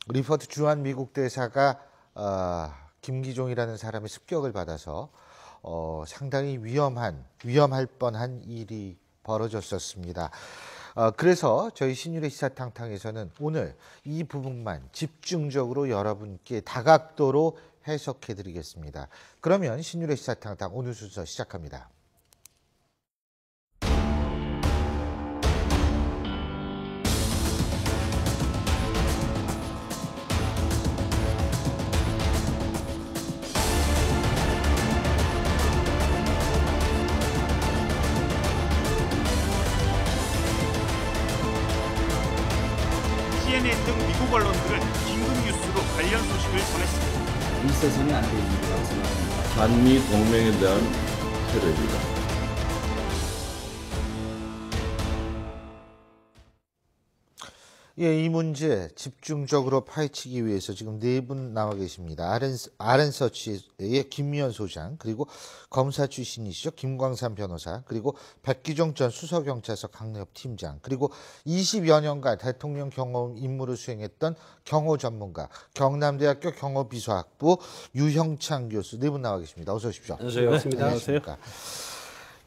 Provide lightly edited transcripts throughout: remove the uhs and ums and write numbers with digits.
리퍼트 주한 미국 대사가 김기종이라는 사람의 습격을 받아서 상당히 위험할 뻔한 일이 벌어졌었습니다. 그래서 저희 신율의 시사탕탕에서는 오늘 이 부분만 집중적으로 여러분께 다각도로 해석해드리겠습니다. 그러면 신율의 시사탕탕 오늘 순서 시작합니다. CNN 등 미국 언론들은 긴급 뉴스로 관련 소식을 전했습니다. 있어서는 안 될 일이라고 생각합니다. 한미 동맹에 대한 테러입니다. 예, 이 문제 집중적으로 파헤치기 위해서 지금 네 분 나와 계십니다. RN서치의 김미연 소장, 그리고 검사 출신이시죠. 김광삼 변호사, 그리고 백기종 전 수서경찰서 강력 팀장, 그리고 20여 년간 대통령 경호원 임무를 수행했던 경호 전문가, 경남대학교 경호비서학부 유형창 교수 네 분 나와 계십니다. 어서 오십시오. 안녕하세요. 안녕하십니까.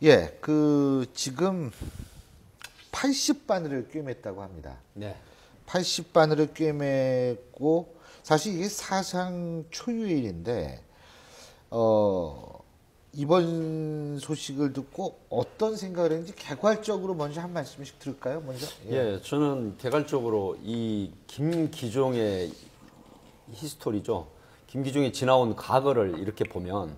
예, 지금 80바늘을 꿰맸다고 합니다. 네. 80바늘을 꿰매고 사실 이게 사상 초유의 일인데 이번 소식을 듣고 어떤 생각을 했는지 개괄적으로 먼저 한 말씀씩 들을까요? 먼저. 예, 저는 개괄적으로 이 김기종의 히스토리죠. 김기종이 지나온 과거를 이렇게 보면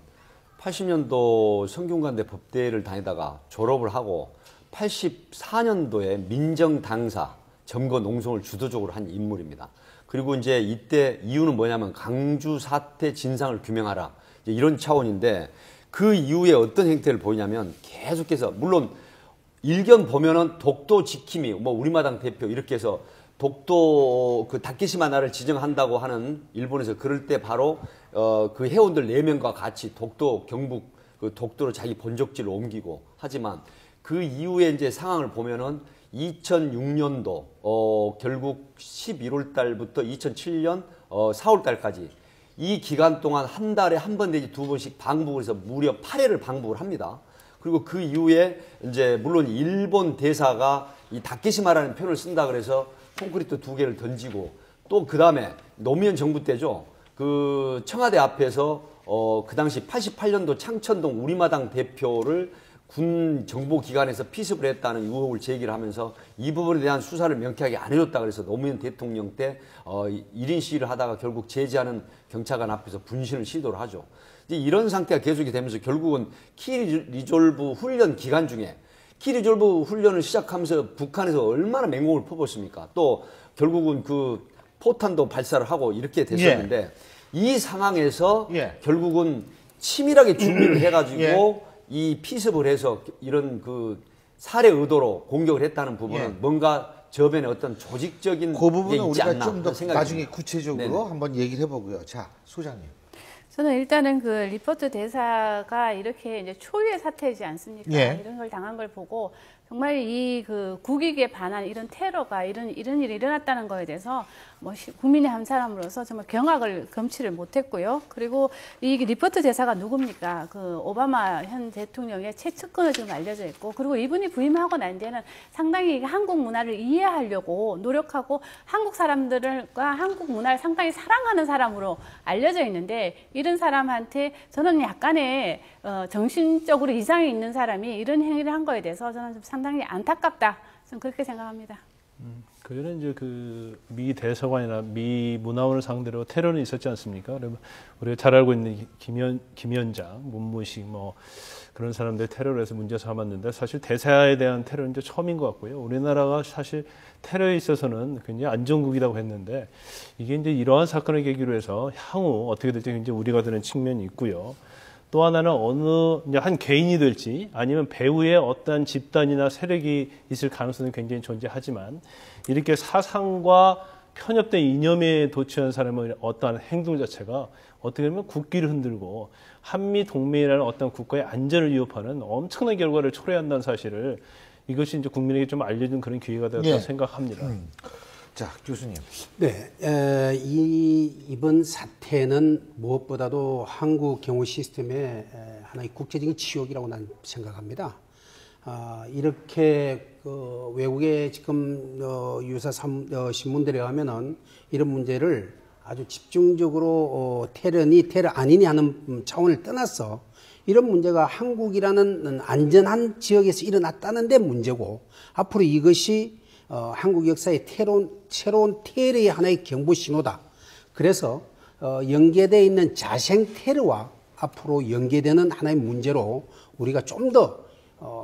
80년도 성균관대 법대를 다니다가 졸업을 하고 84년도에 민정당사 점거 농성을 주도적으로 한 인물입니다. 그리고 이제 이때 이유는 뭐냐면 강주 사태 진상을 규명하라 이런 차원인데 그 이후에 어떤 행태를 보이냐면 계속해서 물론 일견 보면은 독도 지킴이 뭐 우리마당 대표 이렇게 해서 독도 그 다케시마 나라를 지정한다고 하는 일본에서 그럴 때 바로 그 회원들 4명과 같이 독도 경북 그 독도로 자기 본적지를 옮기고 하지만 그 이후에 이제 상황을 보면은 2006년도 결국 11월 달부터 2007년 4월 달까지 이 기간 동안 한 달에 한 번 내지 2번씩 방북을 해서 무려 8회를 방북을 합니다. 그리고 그 이후에 이제 물론 일본 대사가 이 다케시마라는 표현을 쓴다 그래서 콘크리트 2개를 던지고 또 그 다음에 노무현 정부 때죠. 그 청와대 앞에서 그 당시 88년도 창천동 우리마당 대표를 군 정보기관에서 피습을 했다는 의혹을 제기를 하면서 이 부분에 대한 수사를 명쾌하게 안 해줬다 그래서 노무현 대통령 때 1인 시위를 하다가 결국 제지하는 경찰관 앞에서 분신을 시도를 하죠. 이제 이런 상태가 계속이 되면서 결국은 키 리졸브 훈련 기간 중에 키 리졸브 훈련을 시작하면서 북한에서 얼마나 맹공을 퍼붓습니까? 또 결국은 그 포탄도 발사를 하고 이렇게 됐었는데 이 상황에서 결국은 치밀하게 준비를 해가지고 이 피습을 해서 이런 그 살해 의도로 공격을 했다는 부분은 뭔가 저변에 어떤 조직적인 그 부분은 게 있지 우리가 않나 좀 더 나중에 듭니다. 구체적으로 네네. 한번 얘기를 해보고요. 자, 소장님. 저는 일단은 그 리포트 대사가 이렇게 이제 초유의 사태이지 않습니까? 이런 걸 당한 걸 보고 정말 이 그 국익에 반한 이런 테러가 이런 일이 일어났다는 거에 대해서 뭐 국민의 한 사람으로서 정말 경악을 금치를 못했고요. 그리고 이 리포트 대사가 누굽니까? 그 오바마 현 대통령의 최측근으로 지금 알려져 있고, 그리고 이분이 부임하고 난 뒤에는 상당히 한국 문화를 이해하려고 노력하고 한국 사람들과 한국 문화를 상당히 사랑하는 사람으로 알려져 있는데, 이런 사람한테 저는 약간의 정신적으로 이상이 있는 사람이 이런 행위를 한 거에 대해서 저는 좀 상당히 안타깝다. 저는 그렇게 생각합니다. 그전에 이제 그 미 대사관이나 미 문화원을 상대로 테러는 있었지 않습니까? 그러면 우리가 잘 알고 있는 김현장, 문무식 뭐 그런 사람들 테러를 해서 문제 삼았는데 사실 대사에 대한 테러는 이제 처음인 것 같고요. 우리나라가 사실 테러에 있어서는 굉장히 안전국이라고 했는데 이게 이제 이러한 사건을 계기로 해서 향후 어떻게 될지 굉장히 우려가 되는 측면이 있고요. 또 하나는 어느 이제 한 개인이 될지 아니면 배후에 어떤 집단이나 세력이 있을 가능성은 굉장히 존재하지만 이렇게 사상과 편협된 이념에 도취한 사람의 어떠한 행동 자체가 어떻게 보면 국기를 흔들고 한미 동맹이라는 어떤 국가의 안전을 위협하는 엄청난 결과를 초래한다는 사실을 이것이 이제 국민에게 좀 알려준 그런 기회가 되었다고 생각합니다. 자, 교수님. 네, 이번 사태는 무엇보다도 한국 경호 시스템의 하나의 국제적인 치욕이라고 난 생각합니다. 이렇게 외국의 지금 유사 신문들에 가면은 이런 문제를 아주 집중적으로 테러니 테러 아니니 하는 차원을 떠나서 이런 문제가 한국이라는 안전한 지역에서 일어났다는 데 문제고, 앞으로 이것이 한국 역사의 새로운 테러의 하나의 경보 신호다. 그래서 연계되어 있는 자생 테러와 앞으로 연계되는 하나의 문제로 우리가 좀 더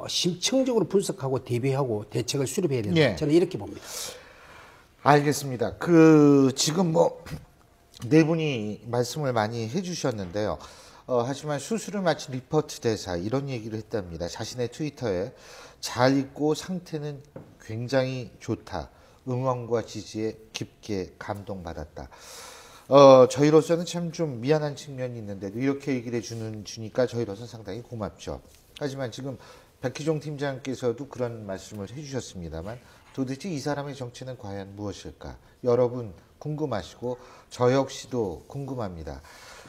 심층적으로 분석하고 대비하고 대책을 수립해야 된다. 예. 저는 이렇게 봅니다. 알겠습니다. 지금 네 분이 말씀을 많이 해주셨는데요. 하지만 수술을 마친 리퍼트 대사 이런 얘기를 했답니다. 자신의 트위터에 잘 있고 상태는 굉장히 좋다. 응원과 지지에 깊게 감동받았다. 저희로서는 참 좀 미안한 측면이 있는데도 이렇게 얘기를 주니까 저희로서는 상당히 고맙죠. 하지만 지금 백희종 팀장께서도 그런 말씀을 해주셨습니다만 도대체 이 사람의 정체는 과연 무엇일까? 여러분 궁금하시고 저 역시도 궁금합니다.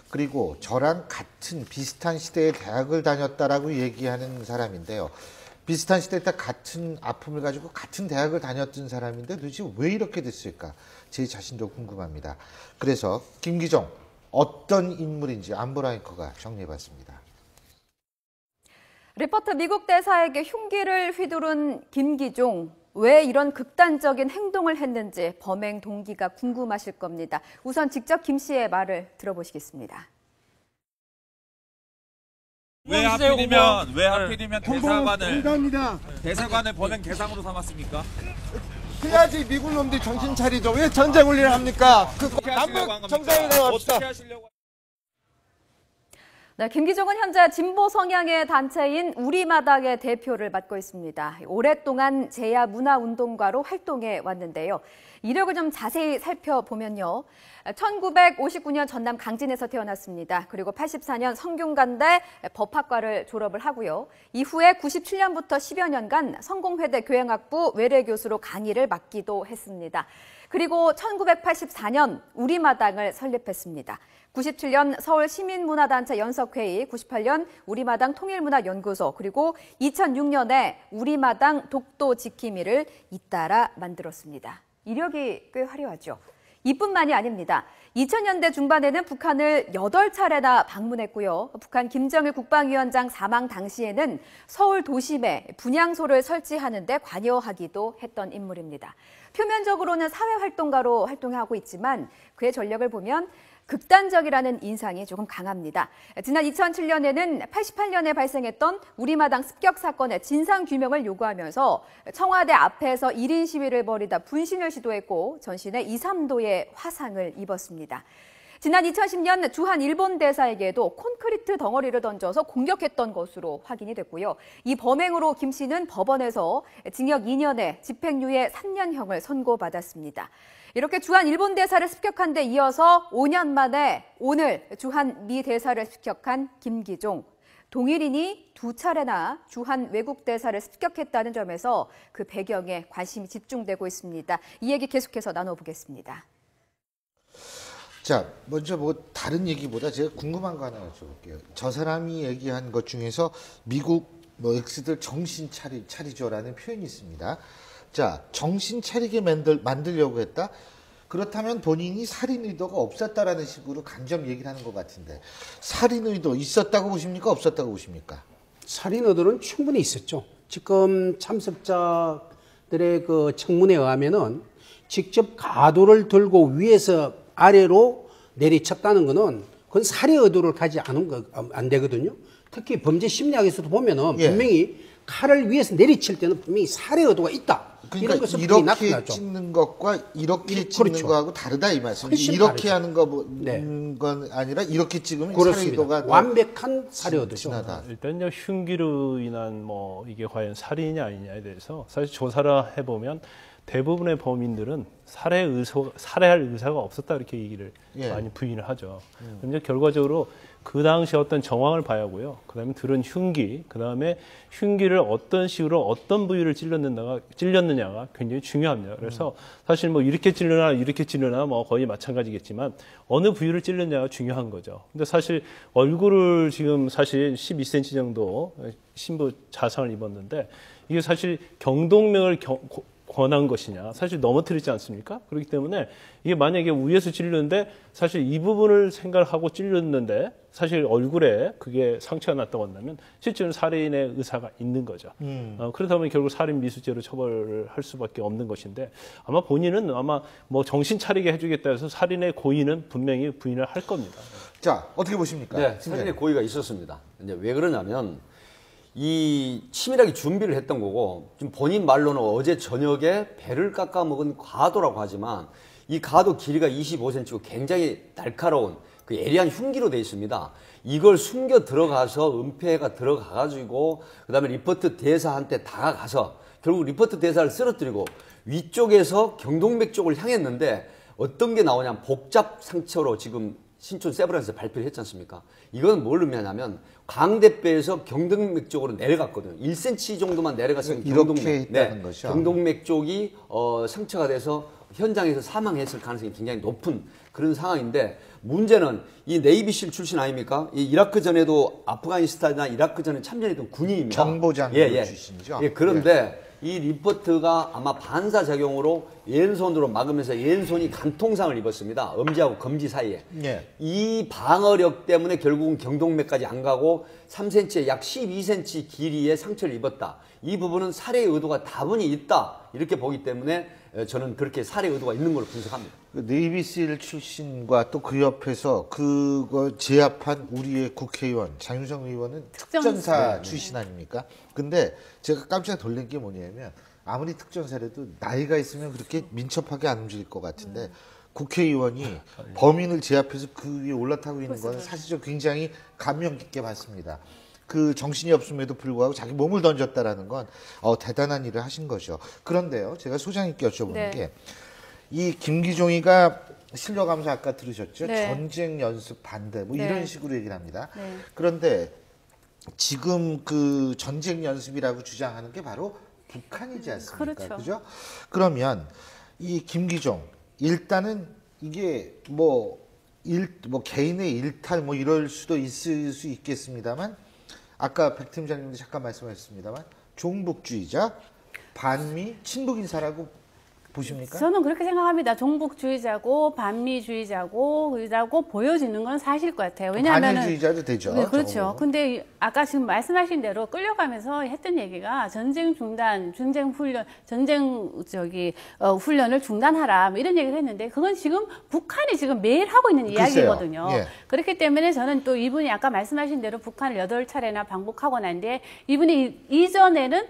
그리고 저랑 같은 비슷한 시대에 대학을 다녔다라고 얘기하는 사람인데요. 비슷한 시대 때 같은 아픔을 가지고 같은 대학을 다녔던 사람인데 도대체 왜 이렇게 됐을까? 제 자신도 궁금합니다. 그래서 김기정 어떤 인물인지 안보라 앵커가 정리해봤습니다. 리포터 미국 대사에게 흉기를 휘두른 김기종. 왜 이런 극단적인 행동을 했는지 범행 동기가 궁금하실 겁니다. 우선 직접 김 씨의 말을 들어보시겠습니다. 왜 하필이면 대사관을 범행 대상으로 삼았습니까? 그래야지 미국 놈들이 정신 차리죠. 왜 전쟁 훈련을 합니까? 남북 정상회담 합시다. 어떻게 하시려고? 네, 김기종은 현재 진보 성향의 단체인 우리마당의 대표를 맡고 있습니다. 오랫동안 제야 문화운동가로 활동해 왔는데요. 이력을 좀 자세히 살펴보면요. 1959년 전남 강진에서 태어났습니다. 그리고 84년 성균관대 법학과를 졸업을 하고요. 이후에 97년부터 10여 년간 성공회대 교양학부 외래교수로 강의를 맡기도 했습니다. 그리고 1984년 우리마당을 설립했습니다. 97년 서울시민문화단체 연석회의, 98년 우리마당 통일문화연구소, 그리고 2006년에 우리마당 독도 지킴이를 잇따라 만들었습니다. 이력이 꽤 화려하죠. 이뿐만이 아닙니다. 2000년대 중반에는 북한을 8차례나 방문했고요. 북한 김정일 국방위원장 사망 당시에는 서울 도심에 분향소를 설치하는 데 관여하기도 했던 인물입니다. 표면적으로는 사회활동가로 활동하고 있지만 그의 전력을 보면 극단적이라는 인상이 조금 강합니다. 지난 2007년에는 88년에 발생했던 우리마당 습격 사건의 진상규명을 요구하면서 청와대 앞에서 1인 시위를 벌이다 분신을 시도했고 전신에 2, 3도의 화상을 입었습니다. 지난 2010년 주한 일본 대사에게도 콘크리트 덩어리를 던져서 공격했던 것으로 확인이 됐고요. 이 범행으로 김 씨는 법원에서 징역 2년에 집행유예 3년형을 선고받았습니다. 이렇게 주한 일본 대사를 습격한 데 이어서 5년 만에 오늘 주한 미 대사를 습격한 김기종. 동일인이 2차례나 주한 외국 대사를 습격했다는 점에서 그 배경에 관심이 집중되고 있습니다. 이 얘기 계속해서 나눠보겠습니다. 자, 먼저 다른 얘기보다 제가 궁금한 거 하나 여쭤볼게요. 저 사람이 얘기한 것 중에서 미국 X들 정신 차리죠라는 표현이 있습니다. 자, 정신 차리게 만들려고 했다? 그렇다면 본인이 살인 의도가 없었다라는 식으로 간접 얘기를 하는 것 같은데 살인 의도 있었다고 보십니까? 없었다고 보십니까? 살인 의도는 충분히 있었죠. 지금 참석자들의 그 청문에 의하면은 직접 가도를 들고 위에서 아래로 내리쳤다는 거는 그건 살해 의도를 가지 안 되거든요. 특히 범죄 심리학에서도 보면은 분명히 칼을 위에서 내리칠 때는 분명히 살해 의도가 있다. 그러니까 이런 것은 이렇게 나타나죠. 찍는 것과 이렇게 찍는 그렇죠. 거하고 다르다 이 말씀이죠. 이렇게 다르죠. 하는 건 아니라 이렇게 찍으면 살해 그렇습니다. 의도가 완벽한 살해 의도죠. 일단 흉기로 인한 이게 과연 살인이냐 아니냐에 대해서 사실 조사를 해보면 대부분의 범인들은 살해할 의사가 없었다 이렇게 얘기를 예. 많이 부인을 하죠. 근데 결과적으로 그 당시 어떤 정황을 봐야 하고요. 그다음에 들은 흉기, 그다음에 흉기를 어떤 식으로 어떤 부위를 찔렸느냐가 굉장히 중요합니다. 그래서 사실 뭐 이렇게 찔르나 뭐 거의 마찬가지겠지만 어느 부위를 찔렸냐가 중요한 거죠. 근데 사실 얼굴을 지금 사실 12cm 정도 신부 자상을 입었는데 이게 사실 경동맥을 권한 것이냐 사실 넘어뜨리지 않습니까? 그렇기 때문에 이게 만약에 위에서 찔렸는데 사실 이 부분을 생각하고 찔렸는데 사실 얼굴에 그게 상처가 났다고 한다면 실제로는 살인의 의사가 있는 거죠. 그러다 보면 결국 살인 미수죄로 처벌을 할 수밖에 없는 것인데 아마 본인은 아마 뭐 정신 차리게 해주겠다 해서 살인의 고의는 분명히 부인을 할 겁니다. 자, 어떻게 보십니까? 네, 살인의 고의가 있었습니다. 이제 왜 그러냐면 이 치밀하게 준비를 했던 거고 지금 본인 말로는 어제 저녁에 배를 깎아 먹은 가도라고 하지만 이 가도 길이가 25cm고 굉장히 날카로운 그 예리한 흉기로 되어 있습니다. 이걸 숨겨 들어가서 은폐가 들어가가지고 그다음에 리포트 대사한테 다가가서 결국 리포트 대사를 쓰러뜨리고 위쪽에서 경동맥 쪽을 향했는데 어떤 게 나오냐면 복잡 상처로 지금 신촌 세브란스에서 발표를 했지 않습니까? 이건 뭘 의미하냐면 광대뼈에서 경동맥 쪽으로 내려갔거든요. 1cm 정도만 내려갔으면 이렇게 있다는 거죠. 경동맥 쪽이 상처가 돼서 현장에서 사망했을 가능성이 굉장히 높은 그런 상황인데 문제는 이 네이비실 출신 아닙니까? 이 이라크 전에도 아프가니스탄이나 이라크 전에 참전했던 군인입니다. 정보장 출신이죠. 예, 그런데 이 리포트가 아마 반사작용으로 왼손으로 막으면서 왼손이 간통상을 입었습니다. 엄지하고 검지 사이에. 예. 이 방어력 때문에 결국은 경동맥까지 안 가고 3cm에 약 12cm 길이의 상처를 입었다. 이 부분은 살해 의도가 다분히 있다. 이렇게 보기 때문에 저는 그렇게 살해 의도가 있는 걸로 분석합니다. 그 네이비실 출신과 또 그 옆에서 그걸 제압한 우리의 국회의원 장윤성 의원은 특전사 출신 아닙니까? 근데 제가 깜짝 놀란 게 뭐냐면 아무리 특전사라도 나이가 있으면 그렇게 민첩하게 안 움직일 것 같은데 국회의원이 범인을 제압해서 그 위에 올라타고 있는 건 사실 굉장히 감명 깊게 봤습니다. 그 정신이 없음에도 불구하고 자기 몸을 던졌다라는 건 대단한 일을 하신 거죠. 그런데요, 제가 소장님께 여쭤보는 게 이 김기종이가 실력감사 아까 들으셨죠? 네. 전쟁 연습 반대 뭐 이런 식으로 얘기를 합니다. 네. 그런데 지금 그 전쟁 연습이라고 주장하는 게 바로 북한이지 않습니까? 그렇죠. 그죠? 그러면 이 김기종 일단은 이게 뭐 개인의 일탈 뭐 이럴 수도 있을 수 있겠습니다만 아까 백 팀장님도 잠깐 말씀하셨습니다만 종북주의자, 반미, 친북 인사라고 보십니까? 저는 그렇게 생각합니다. 종북주의자고 반미주의자고 그러고 보여지는 건 사실 것 같아요. 왜냐하면 반일주의자도 되죠. 네, 그렇죠. 근데 아까 지금 말씀하신 대로 끌려가면서 했던 얘기가 전쟁 중단, 전쟁 훈련을 중단하라 뭐 이런 얘기를 했는데 그건 지금 북한이 지금 매일 하고 있는 이야기거든요. 예. 그렇기 때문에 저는 또 이분이 아까 말씀하신 대로 북한을 8차례나 방북하고 난 뒤에 이분이 이전에는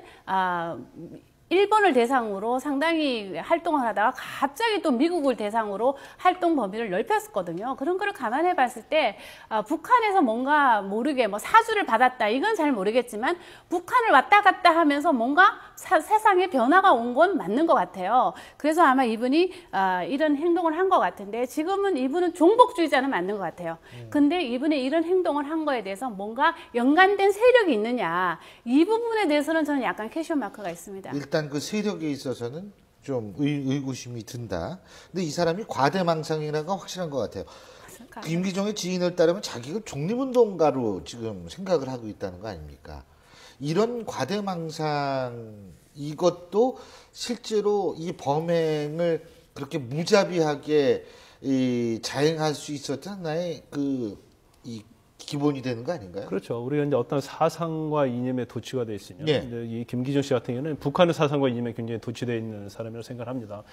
일본을 대상으로 상당히 활동을 하다가 갑자기 또 미국을 대상으로 활동 범위를 넓혔었거든요. 그런 거를 감안해 봤을 때 북한에서 뭔가 모르게 뭐 사주를 받았다 이건 잘 모르겠지만 북한을 왔다 갔다 하면서 뭔가 세상에 변화가 온 건 맞는 것 같아요. 그래서 아마 이분이 이런 행동을 한 것 같은데 지금은 이분은 종북주의자는 맞는 것 같아요. 근데 이분이 이런 행동을 한 거에 대해서 뭔가 연관된 세력이 있느냐 이 부분에 대해서는 저는 약간 퀘스천 마크가 있습니다. 일단 그 세력에 있어서는 좀 의구심이 든다. 근데 이 사람이 과대망상이라는 건 확실한 것 같아요. 김기종의 지인을 따르면 자기가 독립운동가로 지금 생각을 하고 있다는 거 아닙니까? 이런 과대망상 이것도 실제로 이 범행을 그렇게 무자비하게 자행할 수 있었던 하나의 이 기본이 되는 거 아닌가요? 그렇죠. 우리가 이제 어떤 사상과 이념에 도취가 돼 있으면 예. 이제 이 김기종 씨 같은 경우는 북한의 사상과 이념에 굉장히 도취되어 있는 사람이라고 생각합니다.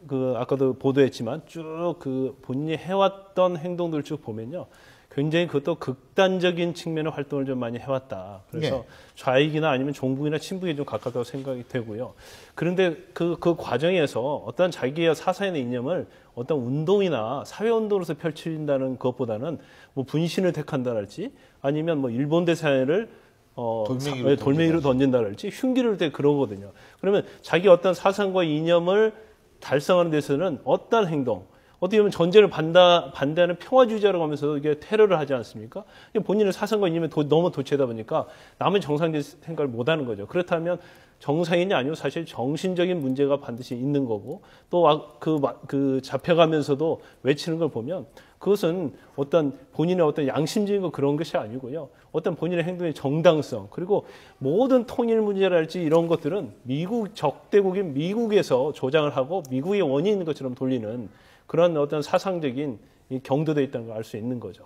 그 아까도 보도했지만 쭉 그 본인이 해왔던 행동들을 쭉 보면요. 굉장히 그것도 극단적인 측면의 활동을 좀 많이 해왔다. 그래서 네. 좌익이나 아니면 종북이나 친북에 좀 가깝다고 생각이 되고요. 그런데 그 과정에서 어떤 자기의 사상이나 이념을 어떤 운동이나 사회운동으로서 펼친다는 것보다는 뭐 분신을 택한다랄지 아니면 뭐 일본 대사를 돌멩이로 던진다랄지 흉기를 때 그러거든요. 그러면 자기 어떤 사상과 이념을 달성하는 데서는 어떤 행동, 어떻게 보면 전쟁을 반대하는 평화주의자라고 하면서 이게 테러를 하지 않습니까? 본인의 사상과 이념에 너무 도취하다 보니까 남의 정상적인 생각을 못하는 거죠. 그렇다면 정상인이 아니고 사실 정신적인 문제가 반드시 있는 거고 또 그 잡혀가면서도 외치는 걸 보면 그것은 어떤 본인의 어떤 양심적인 거 그런 것이 아니고요. 어떤 본인의 행동의 정당성 그리고 모든 통일 문제랄지 이런 것들은 미국 적대국인 미국에서 조장을 하고 미국의 원인인 것처럼 돌리는 그런 어떤 사상적인 경도돼 있다는 걸 알 수 있는 거죠.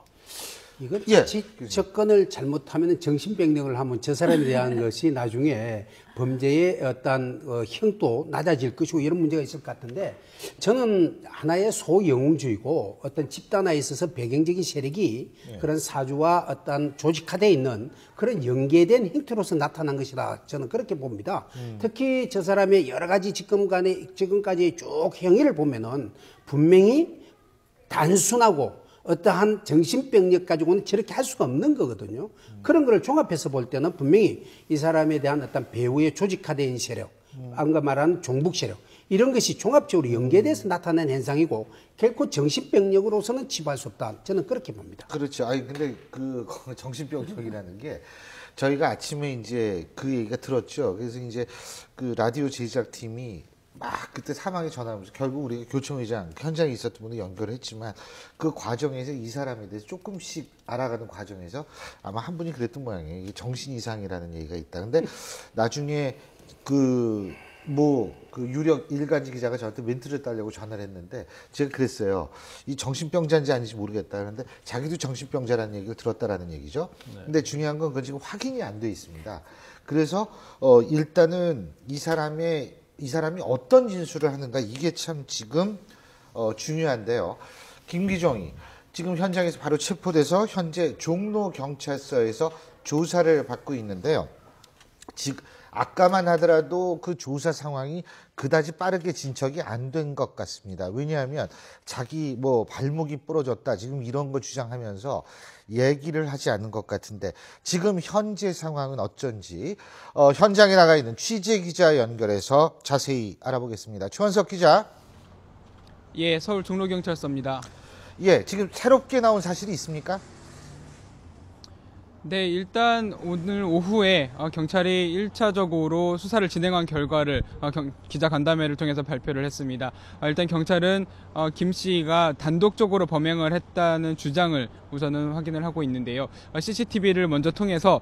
이건 자칫 접근을 잘못하면 정신병력을 하면 저 사람에 대한 것이 나중에 범죄의 어떤 형도 낮아질 것이고 이런 문제가 있을 것 같은데 저는 하나의 소영웅주의고 어떤 집단화에 있어서 배경적인 세력이 그런 사주와 어떤 조직화되어 있는 그런 연계된 행태로서 나타난 것이라 저는 그렇게 봅니다. 특히 저 사람의 여러 가지 지금까지 쭉 행위를 보면은 분명히 단순하고 어떠한 정신병력 가지고는 저렇게 할 수가 없는 거거든요. 그런 걸 종합해서 볼 때는 분명히 이 사람에 대한 어떤 배후의 조직화된 세력, 아까 말하는 종북 세력, 이런 것이 종합적으로 연계돼서 나타난 현상이고 결코 정신병력으로서는 치부할 수 없다. 저는 그렇게 봅니다. 그렇죠. 아니 근데 그 정신병력이라는 게 저희가 아침에 이제 그 얘기가 들었죠. 그래서 이제 그 라디오 제작팀이 막 그때 사망에 전화하면서 결국 우리가 교청회장 현장에 있었던 분을 연결을 했지만 그 과정에서 이 사람에 대해서 조금씩 알아가는 과정에서 아마 한 분이 그랬던 모양이에요. 이게 정신 이상이라는 얘기가 있다. 근데 나중에 그 유력 일간지 기자가 저한테 멘트를 따려고 전화를 했는데 제가 그랬어요. 이 정신병자인지 아닌지 모르겠다. 그런데 자기도 정신병자라는 얘기를 들었다라는 얘기죠. 근데 중요한 건 그건 지금 확인이 안 돼 있습니다. 그래서 일단은 이 사람이 어떤 진술을 하는가 이게 참 지금 중요한데요. 김기종이 지금 현장에서 바로 체포돼서 현재 종로 경찰서에서 조사를 받고 있는데요. 아까만 하더라도 그 조사 상황이 그다지 빠르게 진척이 안 된 것 같습니다. 왜냐하면 자기 발목이 부러졌다 지금 이런 거 주장하면서 얘기를 하지 않는 것 같은데 지금 현재 상황은 어쩐지 현장에 나가 있는 취재 기자 연결해서 자세히 알아보겠습니다. 최원석 기자. 예, 서울 종로경찰서입니다. 예, 지금 새롭게 나온 사실이 있습니까? 네, 일단 오늘 오후에 경찰이 1차적으로 수사를 진행한 결과를 기자간담회를 통해서 발표를 했습니다. 일단 경찰은 김 씨가 단독적으로 범행을 했다는 주장을 우선은 확인을 하고 있는데요. CCTV를 먼저 통해서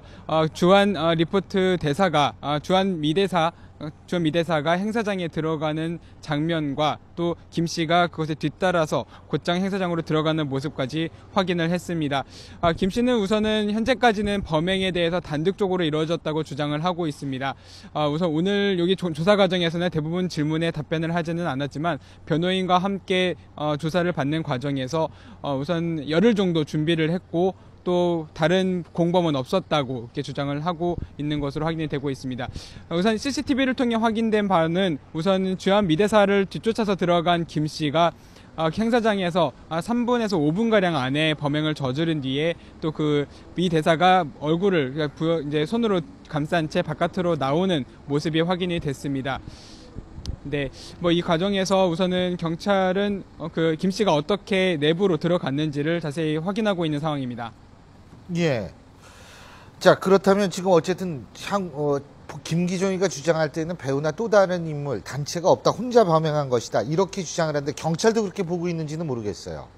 주한 리포트 대사가 주한 미대사가 행사장에 들어가는 장면과 또 김 씨가 그것에 뒤따라서 곧장 행사장으로 들어가는 모습까지 확인을 했습니다. 김 씨는 우선은 현재까지는 범행에 대해서 단독적으로 이루어졌다고 주장을 하고 있습니다. 우선 오늘 여기 조사 과정에서는 대부분 질문에 답변을 하지는 않았지만 변호인과 함께 조사를 받는 과정에서 우선 열흘 정도 준비를 했고 또 다른 공범은 없었다고 이렇게 주장을 하고 있는 것으로 확인이 되고 있습니다. 우선 CCTV를 통해 확인된 바는 우선 주한 미대사를 뒤쫓아서 들어간 김 씨가 행사장에서 3분에서 5분가량 안에 범행을 저지른 뒤에 또 그 미 대사가 얼굴을 이제 손으로 감싼 채 바깥으로 나오는 모습이 확인이 됐습니다. 네, 이 과정에서 우선은 경찰은 그 김 씨가 어떻게 내부로 들어갔는지를 자세히 확인하고 있는 상황입니다. 예. 자, 그렇다면 지금 어쨌든 김기종이가 주장할 때는 배우나 또 다른 인물, 단체가 없다, 혼자 범행한 것이다 이렇게 주장을 하는데 경찰도 그렇게 보고 있는지는 모르겠어요.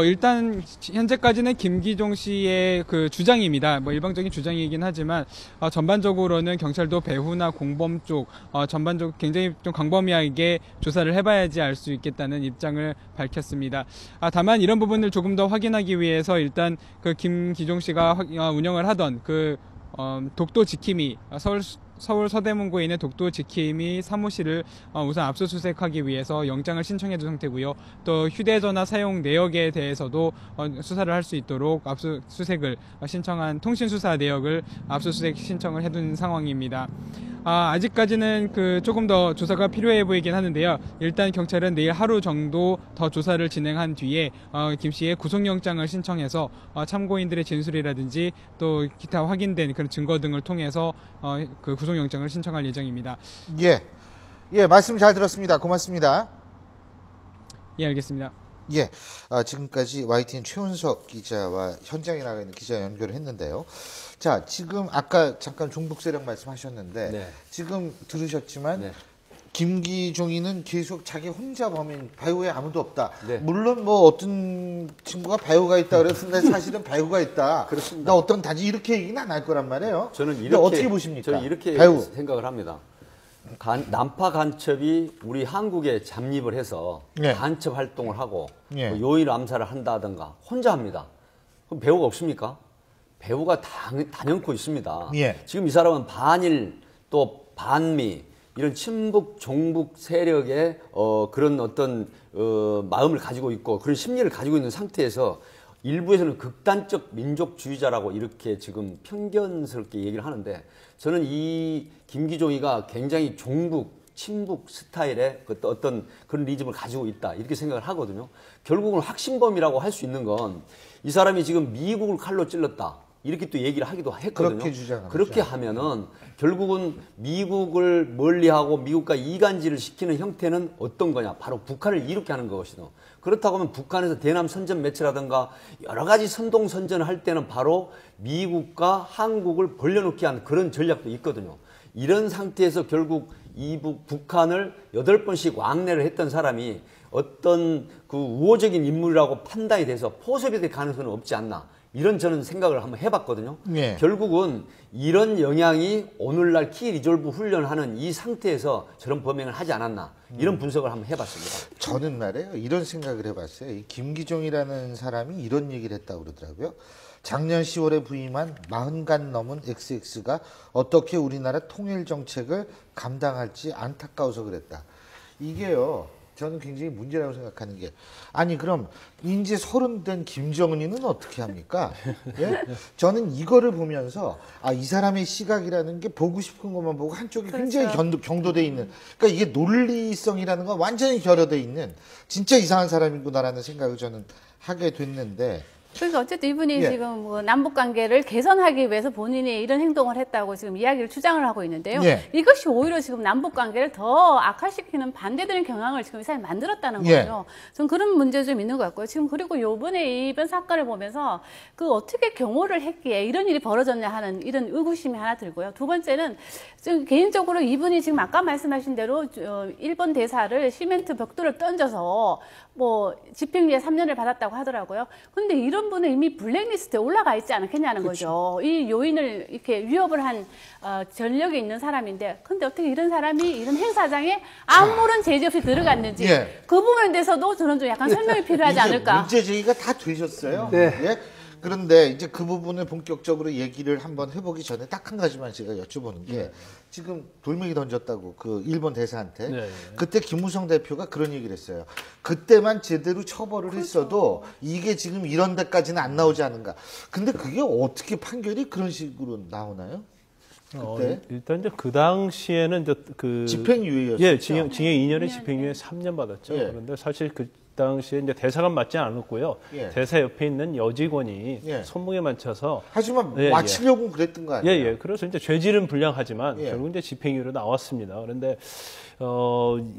일단 현재까지는 김기종 씨의 그 주장입니다. 일방적인 주장이긴 하지만 전반적으로는 경찰도 배후나 공범 쪽 전반적으로 굉장히 좀 광범위하게 조사를 해봐야지 알 수 있겠다는 입장을 밝혔습니다. 다만 이런 부분을 조금 더 확인하기 위해서 일단 그 김기종 씨가 운영을 하던 그 독도 지킴이 서울 서울 서대문구에 있는 독도 지킴이 사무실을 우선 압수수색하기 위해서 영장을 신청해 둔 상태고요. 또 휴대전화 사용 내역에 대해서도 수사를 할 수 있도록 압수수색을 신청한 통신수사 내역을 압수수색 신청을 해둔 상황입니다. 아직까지는 조금 더 조사가 필요해 보이긴 하는데요. 일단 경찰은 내일 하루 정도 더 조사를 진행한 뒤에 김 씨의 구속영장을 신청해서 참고인들의 진술이라든지 또 기타 확인된 그런 증거 등을 통해서 그 구속영장을 신청할 예정입니다. 예, 말씀 잘 들었습니다. 고맙습니다. 예, 알겠습니다. 예, 지금까지 YTN 최훈석 기자와 현장에 나가 있는 기자 연결을 했는데요. 자, 지금 아까 잠깐 종북 세력 말씀하셨는데 네. 지금 들으셨지만 김기종이는 계속 자기 혼자 범인, 배후에 아무도 없다. 네. 물론 뭐 어떤 친구가 배후가 있다 그랬는데 사실은 배후가 있다. 그렇습니다. 나 어떤 다지 이렇게 얘기는 안 할 거란 말이에요. 저는 근데 이렇게 어떻게 보십니까? 저는 이렇게 배후. 생각을 합니다. 난파 간첩이 우리 한국에 잠입을 해서 간첩 활동을 하고 뭐 요인 암살을 한다든가 혼자 합니다. 그럼 배후가 없습니까? 배후가 단연코 있습니다. 지금 이 사람은 반일 또 반미 이런 친북 종북 세력의 그런 어떤 마음을 가지고 있고 그런 심리를 가지고 있는 상태에서 일부에서는 극단적 민족주의자라고 이렇게 지금 편견스럽게 얘기를 하는데 저는 이 김기종이가 굉장히 종북, 친북 스타일의 어떤 그런 리즘을 가지고 있다 이렇게 생각을 하거든요. 결국은 확신범이라고 할 수 있는 건 이 사람이 지금 미국을 칼로 찔렀다. 이렇게 또 얘기를 하기도 했거든요. 그렇게 주장합니다. 그렇게 하면은 결국은 미국을 멀리하고 미국과 이간질을 시키는 형태는 어떤 거냐? 바로 북한을 이렇게 하는 것이죠. 그렇다고 하면 북한에서 대남 선전 매체라든가 여러 가지 선동 선전을 할 때는 바로 미국과 한국을 벌려놓기 위한 그런 전략도 있거든요. 이런 상태에서 결국 북한을 8번씩 왕래를 했던 사람이 어떤 그 우호적인 인물이라고 판단이 돼서 포섭이 될 가능성은 없지 않나. 이런 저는 생각을 한번 해봤거든요. 결국은 이런 영향이 오늘날 키 리졸브 훈련을 하는 이 상태에서 저런 범행을 하지 않았나. 이런 분석을 한번 해봤습니다. 저는 말이에요. 이런 생각을 해봤어요. 이 김기종이라는 사람이 이런 얘기를 했다고 그러더라고요. 작년 10월에 부임한 40간 넘은 XX가 어떻게 우리나라 통일 정책을 감당할지 안타까워서 그랬다. 이게요. 저는 굉장히 문제라고 생각하는 게 아니 그럼 이제 30 된 김정은이는 어떻게 합니까? 예? 저는 이거를 보면서 이 사람의 시각이라는 게 보고 싶은 것만 보고 한쪽이 굉장히 경도돼 있는 그러니까 이게 논리성이라는 건 완전히 결여돼 있는 진짜 이상한 사람이구나라는 생각을 저는 하게 됐는데 그러니까 어쨌든 이분이 지금 뭐 남북 관계를 개선하기 위해서 본인이 이런 행동을 했다고 지금 이야기를 주장을 하고 있는데요. 이것이 오히려 지금 남북 관계를 더 악화시키는 반대되는 경향을 지금 이 사람이 만들었다는 거죠. 전 그런 문제 좀 있는 것 같고요. 지금 그리고 요번에 이번 사건을 보면서 그 어떻게 경호를 했기에 이런 일이 벌어졌냐 하는 이런 의구심이 하나 들고요. 두 번째는 지금 개인적으로 이분이 지금 아까 말씀하신 대로 일본 대사를 시멘트 벽돌을 던져서 뭐 집행유예 3년을 받았다고 하더라고요. 근데 이런 분은 이미 블랙리스트에 올라가 있지 않겠냐는 거죠. 이 요인을 이렇게 위협을 한 전력이 있는 사람인데, 근데 어떻게 이런 사람이 이런 행사장에 아무런 제재 없이 들어갔는지 그 부분에 대해서도 저는 좀 약간 설명이 필요하지 않을까. 문제 제기가 다 되셨어요. 그런데 이제 그 부분을 본격적으로 얘기를 한번 해보기 전에 딱 한 가지만 제가 여쭤보는 게 지금 돌멩이 던졌다고 그 일본 대사한테 그때 김무성 대표가 그런 얘기를 했어요. 그때만 제대로 처벌을 했어도 이게 지금 이런 데까지는 안 나오지 않은가. 근데 그게 어떻게 판결이 그런 식으로 나오나요? 그때? 일단 이제 그 당시에는 이제 그 집행유예였죠. 예, 징역 2년에 집행유예 3년 받았죠. 그런데 사실 그 당시에 이제 대사관 맞지 않았고요. 대사 옆에 있는 여직원이 손목에 맞춰서 하지만 맞추려고 그랬던 거 아니에요? 그래서 이제 죄질은 불량하지만 결국 이제 집행유예로 나왔습니다. 그런데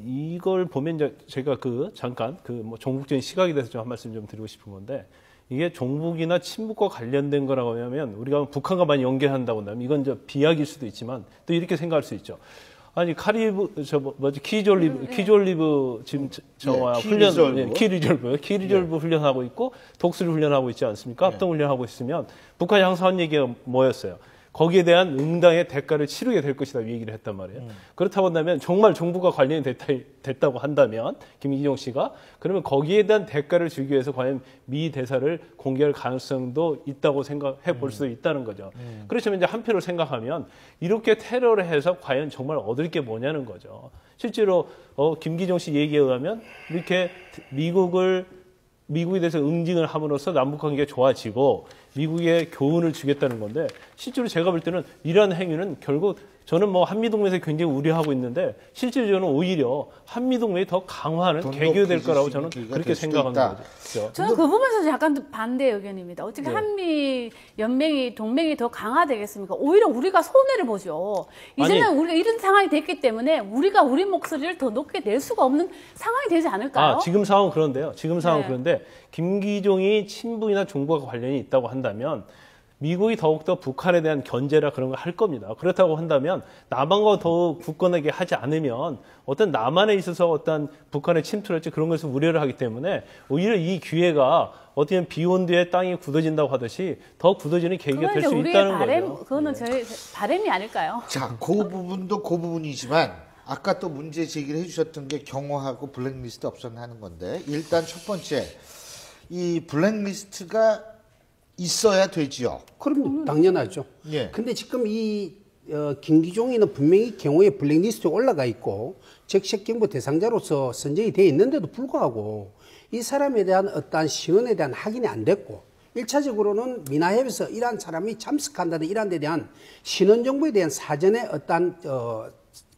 이걸 보면 이제 제가 잠깐 뭐 종북적인 시각에 대해서 좀 한 말씀 좀 드리고 싶은 건데 이게 종북이나 친북과 관련된 거라고 하면 우리가 북한과 많이 연계한다고 한다면 이건 이제 비약일 수도 있지만 또 이렇게 생각할 수 있죠. 아니 키졸리브 지금 키리졸브 훈련하고 있고 독수리 훈련하고 있지 않습니까? 합동 훈련하고 있으면 북한이 항상 한 얘기가 뭐였어요? 거기에 대한 응당의 대가를 치르게 될 것이다 이 얘기를 했단 말이에요. 그렇다고 한다면 정말 정부가 관련이 됐다고 한다면 김기정 씨가 그러면 거기에 대한 대가를 주기 위해서 과연 미 대사를 공개할 가능성도 있다고 생각해 볼 수도 있다는 거죠. 그렇지만 이제 한편으로 생각하면 이렇게 테러를 해서 과연 정말 얻을 게 뭐냐는 거죠. 실제로 김기정 씨 얘기에 의하면 이렇게 미국에 대해서 응징을 함으로써 남북관계가 좋아지고 미국에 교훈을 주겠다는 건데 실제로 제가 볼 때는 이러한 행위는 결국 저는 뭐 한미동맹에서 굉장히 우려하고 있는데 실제로 저는 오히려 한미동맹이 더 강화하는 계기가 될 거라고 저는 그렇게 생각하는 거죠. 저는 그 부분에서 약간 반대 의견입니다. 어떻게 한미 연맹이 동맹이 더 강화되겠습니까? 오히려 우리가 손해를 보죠. 이제는 우리가 이런 상황이 됐기 때문에 우리가 우리 목소리를 더 높게 낼 수가 없는 상황이 되지 않을까요? 지금 상황은 그런데요. 지금 상황은 그런데 김기종이 친북이나 종북과 관련이 있다고 한다면 미국이 더욱더 북한에 대한 견제라 그런 걸 할 겁니다. 그렇다고 한다면 남한과 더욱 굳건하게 하지 않으면 어떤 남한에 있어서 어떤 북한의 침투랄지 그런 것을 우려를 하기 때문에 오히려 이 기회가 어떻게 보면 비온 뒤에 땅이 굳어진다고 하듯이 더 굳어지는 계기가 될 수 있다는 거죠. 그거는 저희 바람이 아닐까요? 자, 그 부분도 그 부분이지만 아까 또 문제 제기를 해주셨던 게 경호하고 블랙리스트 없었나 하는 건데 일단 첫 번째 이 블랙리스트가 있어야 되지요. 그럼 당연하죠. 예. 근데 지금 이 김기종이는 분명히 경호에 블랙리스트에 올라가 있고 적색경보 대상자로서 선정이 돼 있는데도 불구하고 이 사람에 대한 어떠한 신원에 대한 확인이 안 됐고 1차적으로는 미나협에서 이러한 사람이 참석한다는 이러한 데 대한 신원 정보에 대한 사전에 어떠한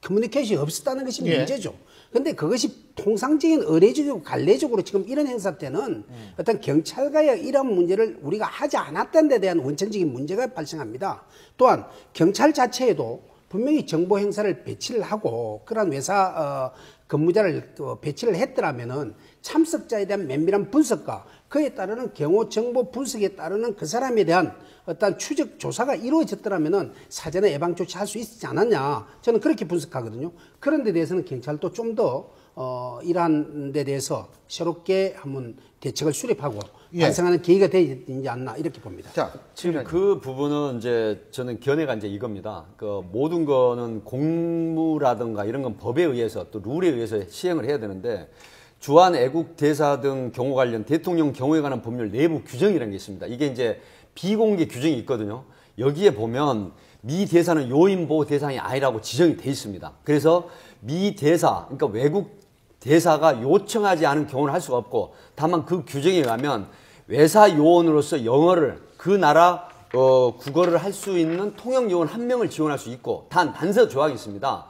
커뮤니케이션이 없었다는 것이 문제죠. 근데 그것이 통상적인 의례적이고 관례적으로 지금 이런 행사 때는 어떤 경찰과의 이런 문제를 우리가 하지 않았다는 데 대한 원천적인 문제가 발생합니다. 또한 경찰 자체에도 분명히 정보 행사를 배치를 하고 그러한 외사 근무자를 배치를 했더라면은 참석자에 대한 면밀한 분석과 그에 따르는 경호 정보 분석에 따르는 그 사람에 대한 어떤 추적 조사가 이루어졌더라면은 사전에 예방 조치할 수 있지 않았냐 저는 그렇게 분석하거든요. 그런 데 대해서는 경찰도 좀 더 이러한 데 대해서 새롭게 한번 대책을 수립하고 반성하는 계기가 되지 않나 이렇게 봅니다. 자, 지금 그 부분은 이제 저는 견해가 이제 이겁니다. 그 모든 거는 공무라든가 이런 건 법에 의해서 또 룰에 의해서 시행을 해야 되는데 주한 애국 대사 등 경호 관련 대통령 경호에 관한 법률 내부 규정이라는 게 있습니다. 이게 이제 비공개 규정이 있거든요. 여기에 보면 미 대사는 요인 보호 대상이 아니라고 지정이 돼 있습니다. 그래서 미 대사, 그러니까 외국 대사가 요청하지 않은 경호를 할 수가 없고 다만 그 규정에 의하면 외사 요원으로서 영어를 그 나라 국어를 할 수 있는 통역 요원 1명을 지원할 수 있고 단 단서 조항이 있습니다.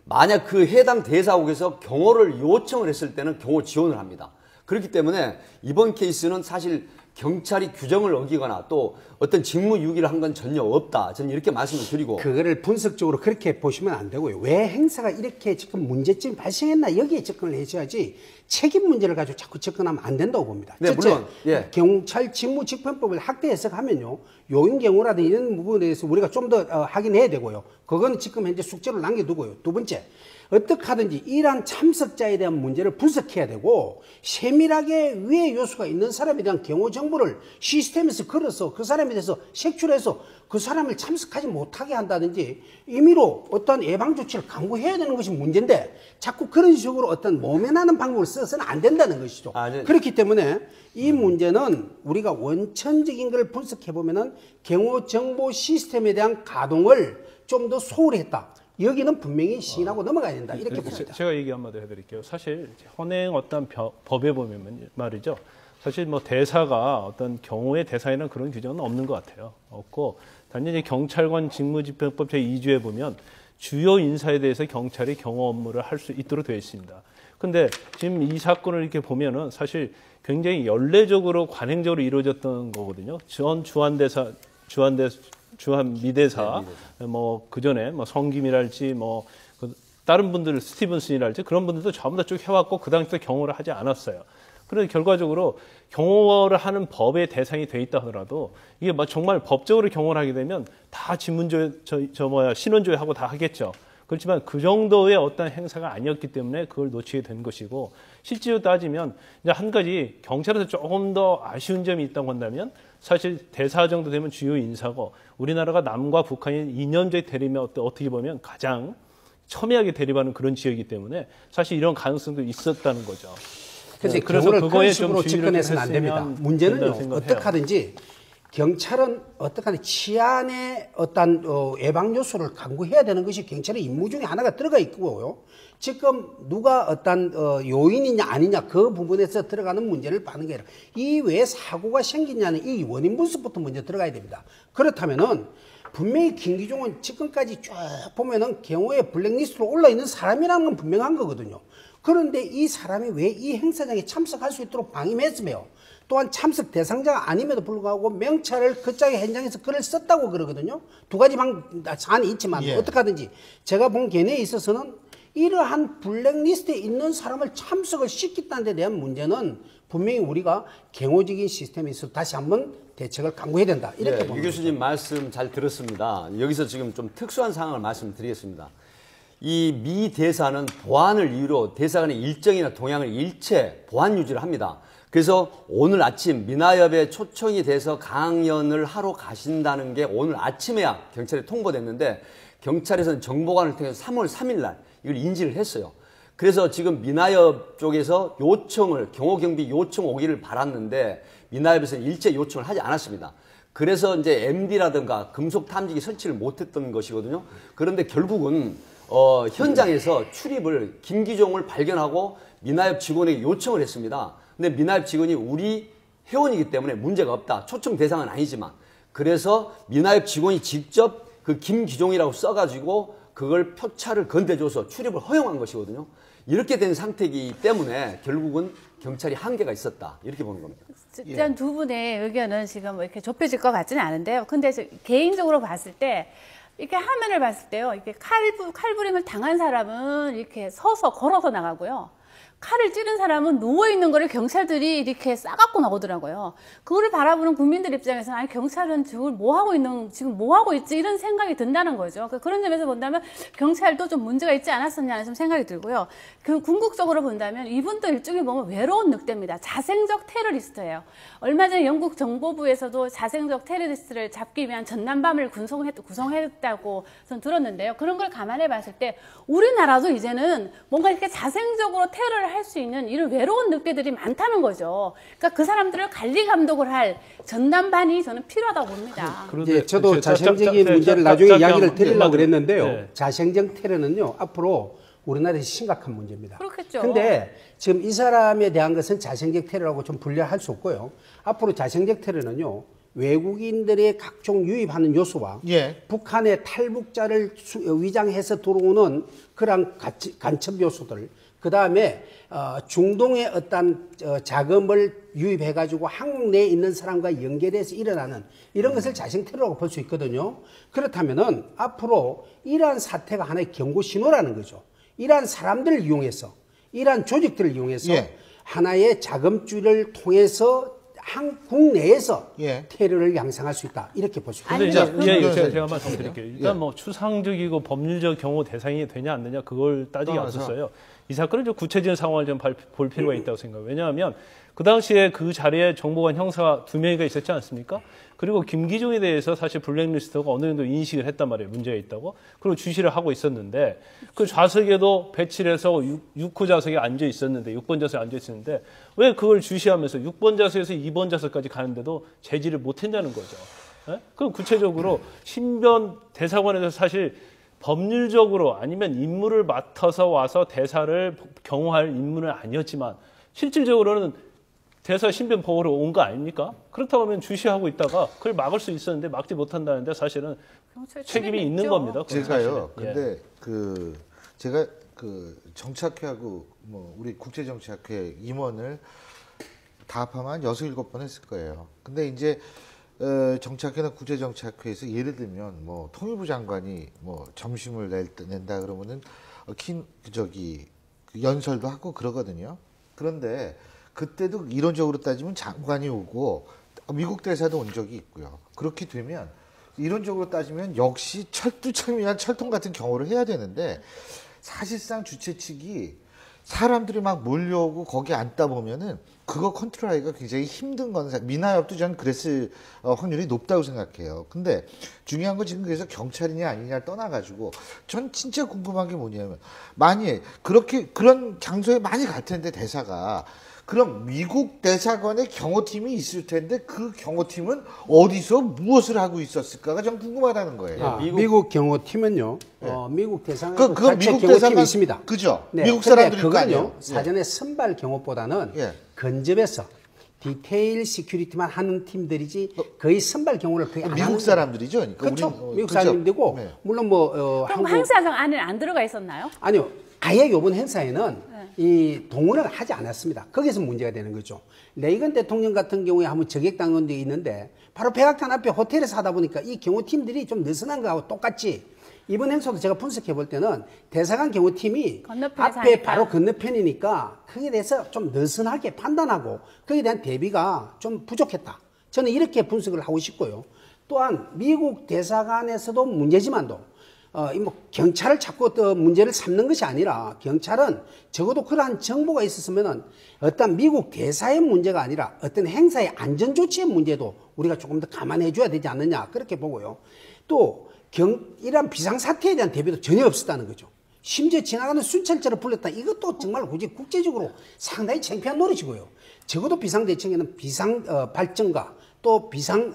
만약 그 해당 대사국에서 경호를 요청을 했을 때는 경호 지원을 합니다. 그렇기 때문에 이번 케이스는 사실 경찰이 규정을 어기거나 또 어떤 직무유기를 한 건 전혀 없다. 저는 이렇게 말씀을 드리고. 그거를 분석적으로 그렇게 보시면 안 되고요. 왜 행사가 이렇게 지금 문제점이 발생했나 여기에 접근을 해줘야지 책임 문제를 가지고 자꾸 접근하면 안 된다고 봅니다. 네, 물론. 경찰 직무집행법을 확대 해석하면요. 요인 경호라든지 이런 부분에 대해서 우리가 좀 더 확인해야 되고요. 그거는 지금 현재 숙제로 남겨두고요. 두 번째. 어떻게 하든지 이러한 참석자에 대한 문제를 분석해야 되고 세밀하게 위의 요소가 있는 사람에 대한 경호 정보를 시스템에서 걸어서 그 사람에 대해서 색출해서 그 사람을 참석하지 못하게 한다든지 임의로 어떤 예방 조치를 강구해야 되는 것이 문제인데 자꾸 그런 식으로 어떤 모면하는 방법을 써서는 안 된다는 것이죠. 그렇기 때문에 이 문제는 우리가 원천적인 걸 분석해 보면은 경호 정보 시스템에 대한 가동을 좀 더 소홀히 했다. 여기는 분명히 시인하고 넘어가야 된다. 이렇게 봅니다. 제가 얘기 한마디 해드릴게요. 사실 현행 어떤 법에 보면 말이죠. 사실 뭐 대사가 어떤 경우의 대사에는 그런 규정은 없는 것 같아요. 없고 단지 이제 경찰관 직무집행법 제2조에 보면 주요 인사에 대해서 경찰이 경호 업무를 할 수 있도록 되어 있습니다. 근데 지금 이 사건을 이렇게 보면은 사실 굉장히 연례적으로 관행적으로 이루어졌던 거거든요. 주한 미대사, 뭐, 그 전에, 뭐, 성김이랄지, 뭐, 다른 분들, 스티븐슨이랄지, 그런 분들도 전부 다 쭉 해왔고, 그 당시에 경호를 하지 않았어요. 그래서 결과적으로 경호를 하는 법의 대상이 돼 있다 하더라도, 이게 정말 법적으로 경호를 하게 되면 다 신원조회하고 다 하겠죠. 그렇지만 그 정도의 어떤 행사가 아니었기 때문에 그걸 놓치게 된 것이고, 실제로 따지면, 이제 한 가지 경찰에서 조금 더 아쉬운 점이 있다고 한다면, 사실 대사 정도 되면 주요 인사고 우리나라가 남과 북한이 이념적 대립에 어떻게 보면 가장 첨예하게 대립하는 그런 지역이기 때문에 사실 이런 가능성도 있었다는 거죠. 그래서 그래서 그거를 그거에 그런 식으로 접근해서는 안 됩니다. 문제는요. 어떻게 하든지 경찰은 어떻게 치안의 어떤 예방 요소를 강구해야 되는 것이 경찰의 임무 중에 하나가 들어가 있고요. 지금 누가 어떤 요인이냐 아니냐 그 부분에서 들어가는 문제를 봐는 게 아니라 이 왜 사고가 생기냐는 이 원인 분석부터 먼저 들어가야 됩니다. 그렇다면은 분명히 김기종은 지금까지 쭉 보면은 경호의 블랙리스트로 올라 있는 사람이라는 건 분명한 거거든요. 그런데 이 사람이 왜 이 행사장에 참석할 수 있도록 방임했으며 또한 참석 대상자가 아님에도 불구하고 명찰을 그 짝의 현장에서 글을 썼다고 그러거든요. 두 가지 사안이 있지만 어떻게 하든지 제가 본 견해에 있어서는 이러한 블랙리스트에 있는 사람을 참석을 시켰다는 데 대한 문제는 분명히 우리가 경호적인 시스템에 있어서 다시 한번 대책을 강구해야 된다. 이렇게 봅니다. 유 교수님 말씀 잘 들었습니다. 여기서 지금 좀 특수한 상황을 말씀드리겠습니다. 이 미 대사는 보안을 이유로 대사관의 일정이나 동향을 일체 보안 유지를 합니다. 그래서 오늘 아침 미나협에 초청이 돼서 강연을 하러 가신다는 게 오늘 아침에야 경찰에 통보됐는데 경찰에서는 정보관을 통해서 3월 3일 날 이걸 인지를 했어요. 그래서 지금 미나협 쪽에서 요청을 경호경비 요청 오기를 바랐는데 미나협에서는 일체 요청을 하지 않았습니다. 그래서 이제 MD라든가 금속 탐지기 설치를 못했던 것이거든요. 그런데 결국은 현장에서 출입을 김기종을 발견하고 미나협 직원에게 요청을 했습니다. 근데 미나협 직원이 우리 회원이기 때문에 문제가 없다. 초청 대상은 아니지만. 그래서 미나협 직원이 직접 그 김기종이라고 써가지고 그걸 표차를 건네줘서 출입을 허용한 것이거든요. 이렇게 된 상태이기 때문에 결국은 경찰이 한계가 있었다. 이렇게 보는 겁니다. 일단 두 분의 의견은 지금 이렇게 좁혀질 것 같지는 않은데요. 근데 개인적으로 봤을 때 이렇게 화면을 봤을 때요. 이렇게 칼부림을 당한 사람은 이렇게 서서 걸어서 나가고요. 칼을 찌른 사람은 누워있는 거를 경찰들이 이렇게 싸갖고 나오더라고요. 그거를 바라보는 국민들 입장에서는 아니 경찰은 지금 뭐 하고 있지 이런 생각이 든다는 거죠. 그런 점에서 본다면 경찰도 좀 문제가 있지 않았었냐는 좀 생각이 들고요. 그 궁극적으로 본다면 이분도 일종의 보면 외로운 늑대입니다. 자생적 테러리스트예요. 얼마 전에 영국 정보부에서도 자생적 테러리스트를 잡기 위한 전남밤을 구성했다고 전 들었는데요. 그런 걸 감안해 봤을 때 우리나라도 이제는 뭔가 이렇게 자생적으로 테러를 할 수 있는 이런 외로운 늑대들이 많다는 거죠. 그러니까 그 사람들을 관리 감독을 할 전담반이 저는 필요하다고 봅니다. 예, 저도 자생적인 문제를 나중에 이야기를 드리려고 그랬는데요. 자생적 테러는요 앞으로 우리나라에서 심각한 문제입니다. 그렇겠죠. 근데 지금 이 사람에 대한 것은 자생적 테러라고 좀 분류할 수 없고요. 앞으로 자생적 테러는요. 외국인들의 각종 유입하는 요소와 북한의 탈북자를 위장해서 들어오는 그런 간첩 요소들, 그 다음에 중동의 어떤 자금을 유입해가지고 한국 내에 있는 사람과 연결해서 일어나는 이런 것을 자생 테러라고 볼 수 있거든요. 그렇다면은 앞으로 이러한 사태가 하나의 경고 신호라는 거죠. 이러한 사람들을 이용해서, 이러한 조직들을 이용해서 하나의 자금줄을 통해서 한국 내에서 테러를 양성할 수 있다. 이렇게 볼 수 있습니다. 제가 말씀드릴게요. 일단 뭐 추상적이고 법률적 경호 대상이 되냐 안 되냐 그걸 따지기 앞섰어요. 이 사건은 좀 구체적인 상황을 좀 볼 필요가 있다고 생각해요. 왜냐하면 그 당시에 그 자리에 정보관 형사가 2명이가 있었지 않습니까? 그리고 김기종에 대해서 사실 블랙리스트가 어느 정도 인식을 했단 말이에요. 문제가 있다고. 그리고 주시를 하고 있었는데 그 좌석에도 배치를 해서 6호 좌석에 앉아 있었는데 6번 좌석에 앉아 있었는데 왜 그걸 주시하면서 6번 좌석에서 2번 좌석까지 가는데도 제지를 못했냐는 거죠. 네? 그럼 구체적으로 신변 대사관에서 사실 법률적으로 아니면 임무를 맡아서 와서 대사를 경호할 임무는 아니었지만 실질적으로는 대사 신변 보호로 온 거 아닙니까? 그렇다고 하면 주시하고 있다가 그걸 막을 수 있었는데 막지 못한다는데 사실은 책임이 있는 겁니다. 제가요. 근데 제가 정착회하고 뭐 우리 국제정치학회 임원을 다 합하면 6, 7번 했을 거예요. 근데 이제 정치학회나 국제정치학회에서 예를 들면 뭐 통일부 장관이 뭐 점심을 낸다 그러면은 연설도 하고 그러거든요. 그런데 그때도 이론적으로 따지면 장관이 오고 미국 대사도 온 적이 있고요. 그렇게 되면 이론적으로 따지면 역시 철두철미한 철통 같은 경호를 해야 되는데 사실상 주최 측이 사람들이 막 몰려오고 거기 앉다 보면은 그거 컨트롤하기가 굉장히 힘든 건 미나협도 저는 그랬을 확률이 높다고 생각해요. 근데 중요한 건 지금 그래서 경찰이냐 아니냐를 떠나가지고 전 진짜 궁금한 게 뭐냐면 만약에 그런 장소에 많이 갈 텐데 대사가 그럼 미국 대사관의 경호팀이 있을 텐데 그 경호팀은 어디서 무엇을 하고 있었을까가 좀 궁금하다는 거예요. 미국 경호팀은요. 미국 대사관에 그건 자체 미국 경호팀이 대사관 있습니다. 그죠? 네, 미국 사람들일 거 그건요. 아니에요. 사전에 선발 경호보다는 근접해서 디테일 시큐리티만 하는 팀들이지 거의 선발 경호를 거의 안 하는 미국 사람들이죠. 그러니까 그렇죠. 미국 사람들이고 네. 물론 그럼 행사장 안에 안 들어가 있었나요? 아니요. 아예 이번 행사에는 이 동원을 하지 않았습니다. 거기서 문제가 되는 거죠. 레이건 대통령 같은 경우에 한번 저격당한 데 있는데 바로 백악관 앞에 호텔에서 하다 보니까 이 경호팀들이 좀 느슨한 거하고 똑같이 이번 행사도 제가 분석해 볼 때는 대사관 경호팀이 앞에 사니까. 바로 건너편이니까 거기에 대해서 좀 느슨하게 판단하고 거기에 대한 대비가 좀 부족했다. 저는 이렇게 분석을 하고 싶고요. 또한 미국 대사관에서도 문제지만도 뭐 경찰을 자꾸 또 문제를 삼는 것이 아니라 경찰은 적어도 그러한 정보가 있었으면은 어떤 미국 대사의 문제가 아니라 어떤 행사의 안전 조치의 문제도 우리가 조금 더 감안해 줘야 되지 않느냐 그렇게 보고요. 또 이러한 비상사태에 대한 대비도 전혀 없었다는 거죠. 심지어 지나가는 순찰차를 불렀다. 이것도 정말 굳이 국제적으로 상당히 창피한 노릇이고요. 적어도 비상대책에는 비상 발전과 또 비상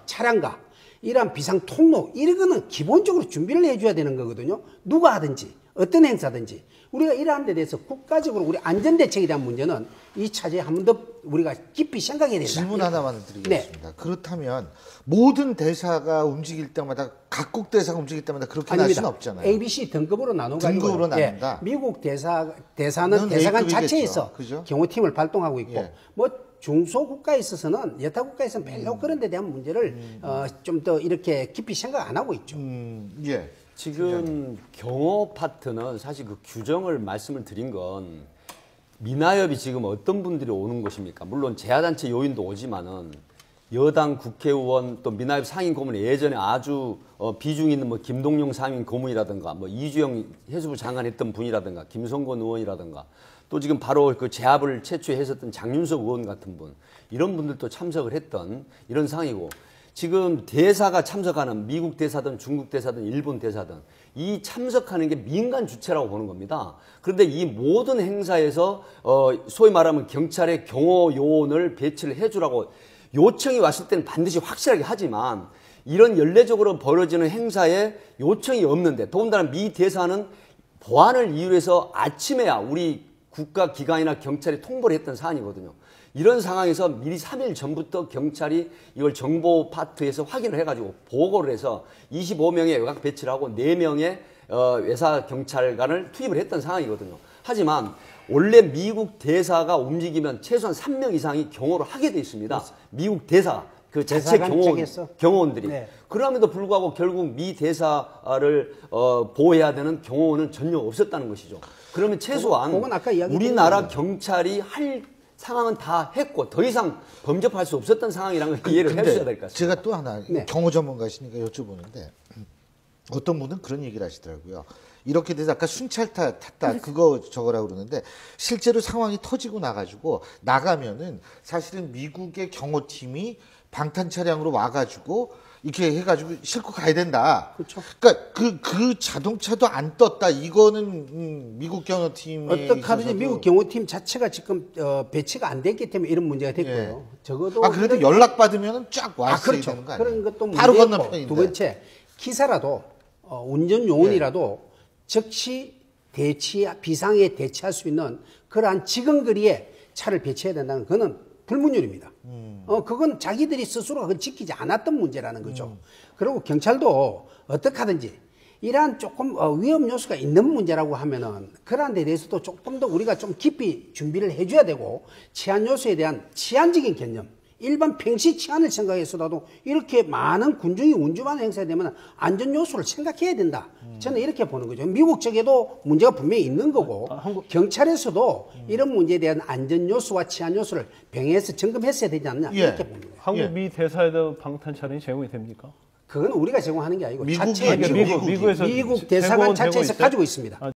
차량과 이러한 비상 통로 이런 거는 기본적으로 준비를 해줘야 되는 거거든요. 누가 하든지 어떤 행사든지 우리가 이러한 데 대해서 국가적으로 우리 안전대책에 대한 문제는 이 차제에 한 번 더 우리가 깊이 생각해야 된다. 질문 하나만 드리겠습니다. 네. 그렇다면 모든 대사가 움직일 때마다 각국 대사가 움직일 때마다 그렇게 날 수는 없잖아요. ABC 등급으로 나누고 등급으로 나눈다. 미국 대사는 대사관 자체에서 그죠? 경호팀을 발동하고 있고 뭐 중소 국가에 있어서는 여타 국가에 있어서는 별로 그런 데 대한 문제를 좀 더 이렇게 깊이 생각 안 하고 있죠. 지금 경호 파트는 사실 그 규정을 말씀을 드린 건 미나협이 지금 어떤 분들이 오는 곳입니까? 물론 재하단체 요인도 오지만은 여당 국회의원 또 미나협 상임 고문 예전에 아주 비중 있는 뭐 김동용 상임 고문이라든가 뭐 이주영 해수부 장관 했던 분이라든가 김성건 의원이라든가 또 지금 바로 그 재합을 최초에 했었던 장윤석 의원 같은 분 이런 분들도 참석을 했던 이런 상황이고 지금 대사가 참석하는 미국 대사든 중국 대사든 일본 대사든 이 참석하는 게 민간 주체라고 보는 겁니다. 그런데 이 모든 행사에서 소위 말하면 경찰의 경호 요원을 배치를 해주라고 요청이 왔을 때는 반드시 확실하게 하지만 이런 연례적으로 벌어지는 행사에 요청이 없는데 더군다나 미 대사는 보안을 이유로 해서 아침에야 우리 국가기관이나 경찰이 통보를 했던 사안이거든요. 이런 상황에서 미리 3일 전부터 경찰이 이걸 정보 파트에서 확인을 해가지고 보고를 해서 25명의 외곽 배치를 하고 4명의 외사 경찰관을 투입을 했던 상황이거든요. 하지만 원래 미국 대사가 움직이면 최소한 3명 이상이 경호를 하게 돼 있습니다. 미국 대사 그 자체 경호원들이. 네. 그럼에도 불구하고 결국 미 대사를 보호해야 되는 경호원은 전혀 없었다는 것이죠. 그러면 최소한 우리나라 경찰이 할 상황은 다 했고 더 이상 범접할 수 없었던 상황이라는 걸 이해를 해주셔야 될 것 같습니다. 제가 또 하나 경호 전문가시니까 여쭤보는데 어떤 분은 그런 얘기를 하시더라고요. 이렇게 돼서 아까 순찰차 탔다 그거 저거라고 그러는데 실제로 상황이 터지고 나가지고 나가면은 사실은 미국의 경호팀이 방탄 차량으로 와가지고 이렇게 해가지고 싣고 가야 된다. 그렇죠. 그러니까 그 자동차도 안 떴다. 이거는 미국 경호팀이 어떻게 하든지 미국 경호팀 자체가 지금 배치가 안 됐기 때문에 이런 문제가 됐고요. 적어도 그래도 연락 받으면 쫙 왔어야 그렇죠. 되는 거 아니에요? 그런 것도 바로 건너편인데. 두 번째 기사라도 운전 요원이라도 즉시 비상에 대치할 수 있는 그러한 지근거리에 차를 배치해야 된다는 그거는 불문율입니다. 그건 자기들이 스스로 그걸 지키지 않았던 문제라는 거죠. 그리고 경찰도 어떻게 하든지 이러한 조금 위험 요소가 있는 문제라고 하면은 그러한 데 대해서도 조금 더 우리가 좀 깊이 준비를 해줘야 되고 치안 요소에 대한 치안적인 개념 일반 평시 치안을 생각해서라도 이렇게 많은 군중이 운주하는 행사에 되면 안전 요소를 생각해야 된다. 저는 이렇게 보는 거죠. 미국 쪽에도 문제가 분명히 있는 거고 경찰에서도 이런 문제에 대한 안전 요소와 치안 요소를 병행해서 점검했어야 되지 않느냐 이렇게 봅니다. 한국 미 대사에도 방탄 차량이 제공이 됩니까? 그건 우리가 제공하는 게 아니고 미국 대사관 자체 미국 대사관 자체에서 가지고 있습니다.